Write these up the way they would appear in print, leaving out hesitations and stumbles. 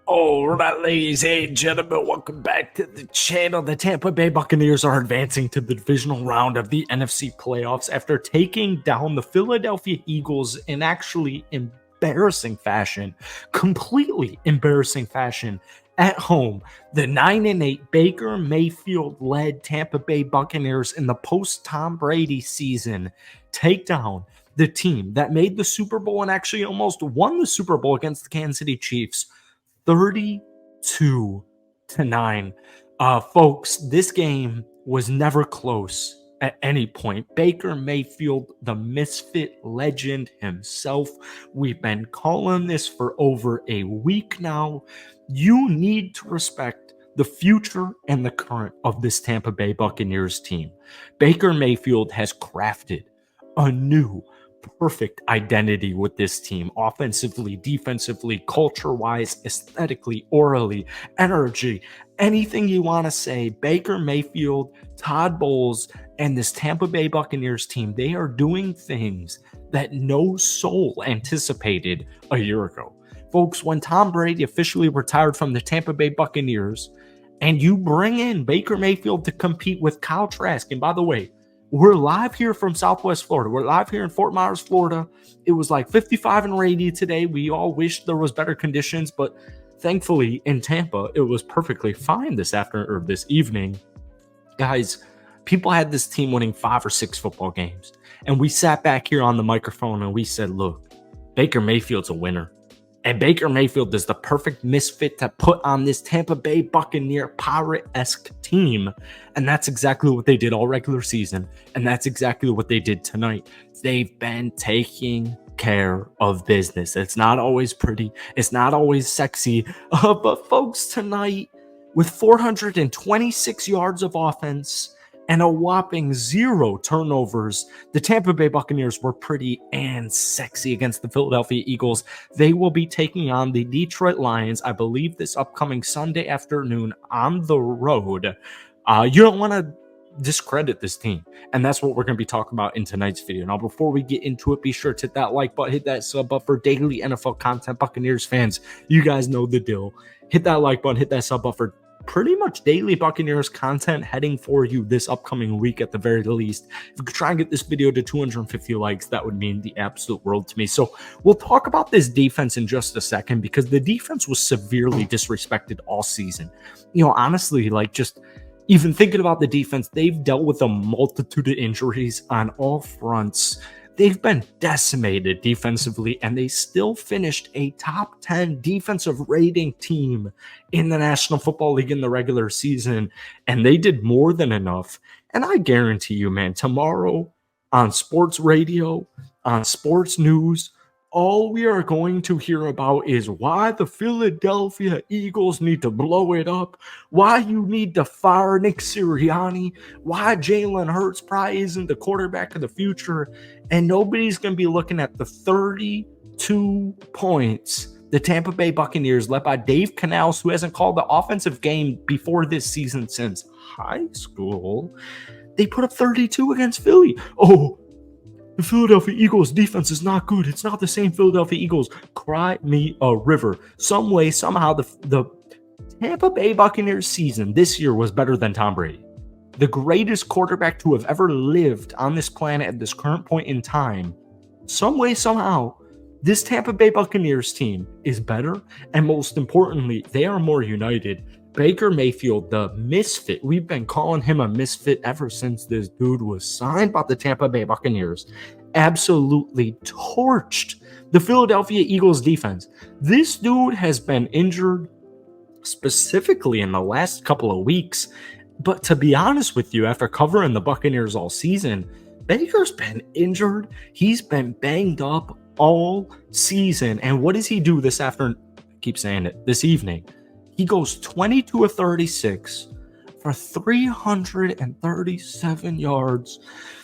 All right, ladies and gentlemen, welcome back to the channel. The Tampa Bay Buccaneers are advancing to the divisional round of the NFC playoffs after taking down the Philadelphia Eagles in actually embarrassing fashion, completely embarrassing fashion at home. The 9-8 Baker Mayfield-led Tampa Bay Buccaneers in the post-Tom Brady season take down the team that made the Super Bowl and actually almost won the Super Bowl against the Kansas City Chiefs 32-9. Folks, this game was never close at any point. Baker Mayfield, the misfit legend himself. We've been calling this for over a week now. You need to respect the future and the current of this Tampa Bay Buccaneers team. Baker Mayfield has crafted a new perfect identity with this team, offensively, defensively, culture-wise, aesthetically, orally, energy, anything you want to say. Baker Mayfield, Todd Bowles, and this Tampa Bay Buccaneers team, they are doing things that no soul anticipated a year ago. Folks, when Tom Brady officially retired from the Tampa Bay Buccaneers, and you bring in Baker Mayfield to compete with Kyle Trask, and by the way, we're live here from Southwest Florida. We're live here in Fort Myers, Florida. It was like 55 and rainy today. We all wish there was better conditions, but thankfully in Tampa, it was perfectly fine this afternoon or this evening. Guys, people had this team winning 5 or 6 football games. And we sat back here on the microphone and we said, look, Baker Mayfield's a winner. And Baker Mayfield is the perfect misfit to put on this Tampa Bay Buccaneer Pirate-esque team. And that's exactly what they did all regular season. And that's exactly what they did tonight. They've been taking care of business. It's not always pretty. It's not always sexy. But folks, tonight, with 426 yards of offense and a whopping 0 turnovers, the Tampa Bay Buccaneers were pretty and sexy against the Philadelphia Eagles. They will be taking on the Detroit Lions, I believe, this upcoming Sunday afternoon on the road. You don't want to discredit this team, and that's what we're going to be talking about in tonight's video. Now, before we get into it, be sure to hit that like button, hit that sub button for daily NFL content. Buccaneers fans, you guys know the deal. Hit that like button, hit that sub button for pretty much daily Buccaneers content heading for you this upcoming week at the very least. If we could try and get this video to 250 likes, that would mean the absolute world to me. So we'll talk about this defense in just a second, because the defense was severely disrespected all season. You know, honestly, like just even thinking about the defense, they've dealt with a multitude of injuries on all fronts. They've been decimated defensively, and they still finished a top 10 defensive rating team in the National Football League in the regular season, and they did more than enough. And I guarantee you, man, tomorrow on sports radio, on sports news, all we are going to hear about is why the Philadelphia Eagles need to blow it up, why you need to fire Nick Sirianni, why Jalen Hurts probably isn't the quarterback of the future, and nobody's going to be looking at the 32 points the Tampa Bay Buccaneers, led by Dave Canales, who hasn't called the offensive game before this season since high school. They put up 32 against Philly. Oh, the Philadelphia Eagles defense is not good. It's not the same Philadelphia Eagles. Cry me a river. Some way, somehow, the Tampa Bay Buccaneers season this year was better than Tom Brady. The greatest quarterback to have ever lived on this planet at this current point in time. Some way, somehow, this Tampa Bay Buccaneers team is better. And most importantly, they are more united. Baker Mayfield, the misfit, we've been calling him a misfit ever since this dude was signed by the Tampa Bay Buccaneers, absolutely torched the Philadelphia Eagles defense. This dude has been injured specifically in the last couple of weeks, but to be honest with you, after covering the Buccaneers all season, Baker's been injured. He's been banged up all season. And what does he do this afternoon? I keep saying it, this evening. He goes 22 of 36 for 337 yards,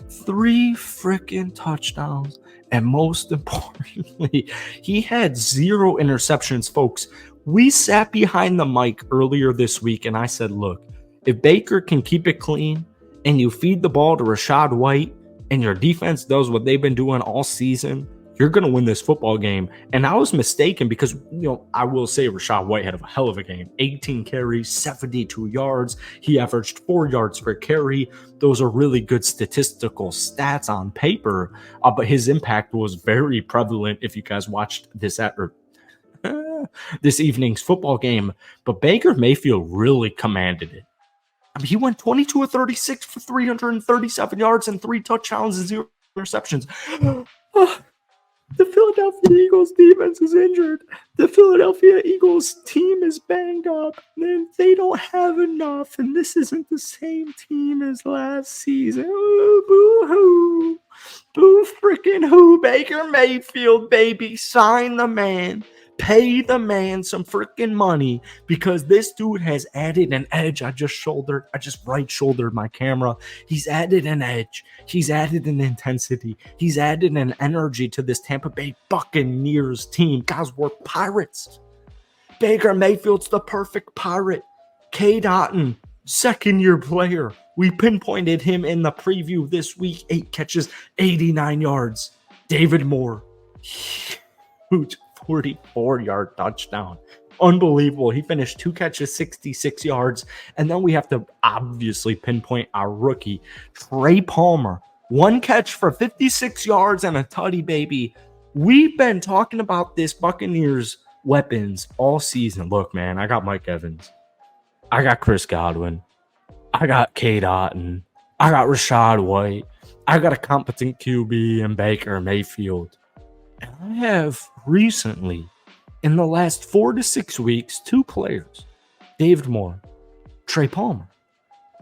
3 freaking touchdowns, and most importantly, he had 0 interceptions, folks. We sat behind the mic earlier this week, and I said, look, if Baker can keep it clean and you feed the ball to Rachaad White and your defense does what they've been doing all season, you're going to win this football game. And I was mistaken because, I will say Rachaad White had a hell of a game. 18 carries, 72 yards. He averaged 4 yards per carry. Those are really good statistical stats on paper, but his impact was very prevalent if you guys watched this this evening's football game. But Baker Mayfield really commanded it. I mean, he went 22 of 36 for 337 yards and 3 touchdowns and 0 interceptions. The Philadelphia Eagles defense is injured. The Philadelphia Eagles team is banged up. And they don't have enough. And this isn't the same team as last season. Boo-hoo. Boo freaking who? Baker Mayfield, baby. Sign the man. Pay the man some freaking money because this dude has added an edge. I just right shouldered my camera. He's added an edge. He's added an intensity. He's added an energy to this Tampa Bay Buccaneers team. Guys, we're pirates. Baker Mayfield's the perfect pirate. Cade Otton, second-year player. We pinpointed him in the preview this week. 8 catches, 89 yards. David Moore, huge 44-yard touchdown. Unbelievable. He finished 2 catches, 66 yards. And then we have to obviously pinpoint our rookie, Trey Palmer. 1 catch for 56 yards and a tutty, baby. We've been talking about this Buccaneers weapons all season. Look, man, I got Mike Evans. I got Chris Godwin. I got Cade Otton. I got Rachaad White. I got a competent QB in Baker Mayfield. And I have recently, in the last 4 to 6 weeks, 2 players, David Moore, Trey Palmer,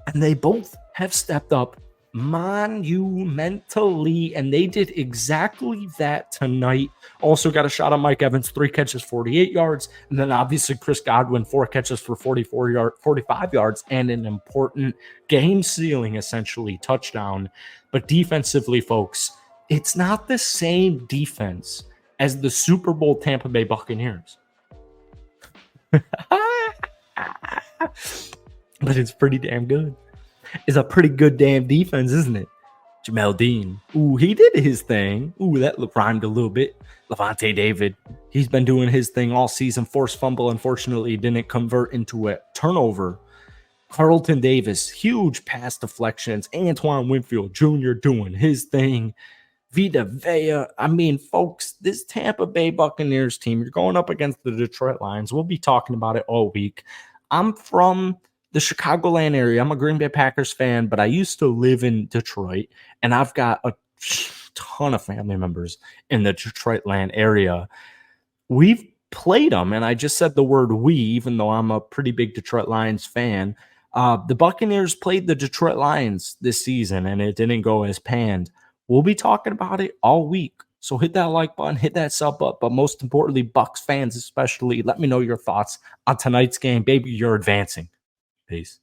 and they both have stepped up monumentally, and they did exactly that tonight. Also got a shot on Mike Evans, 3 catches, 48 yards, and then obviously Chris Godwin, 4 catches for 45 yards, and an important game-sealing, essentially, touchdown. But defensively, folks, it's not the same defense as the Super Bowl Tampa Bay Buccaneers. But it's pretty damn good. It's a pretty good damn defense, isn't it? Jamel Dean. Ooh, he did his thing. Ooh, that rhymed a little bit. Levante David. He's been doing his thing all season. Forced fumble. Unfortunately, didn't convert into a turnover. Carlton Davis. Huge pass deflections. Antoine Winfield Jr. doing his thing. Vita Vea. I mean, folks, this Tampa Bay Buccaneers team, you're going up against the Detroit Lions. We'll be talking about it all week. I'm from the Chicagoland area. I'm a Green Bay Packers fan, but I used to live in Detroit, and I've got a ton of family members in the Detroitland area. We've played them, and I just said the word we, even though I'm a pretty big Detroit Lions fan. The Buccaneers played the Detroit Lions this season, and it didn't go as planned. We'll be talking about it all week. So hit that like button, hit that sub up, but most importantly, Bucs fans especially, let me know your thoughts on tonight's game. Baby, you're advancing. Peace.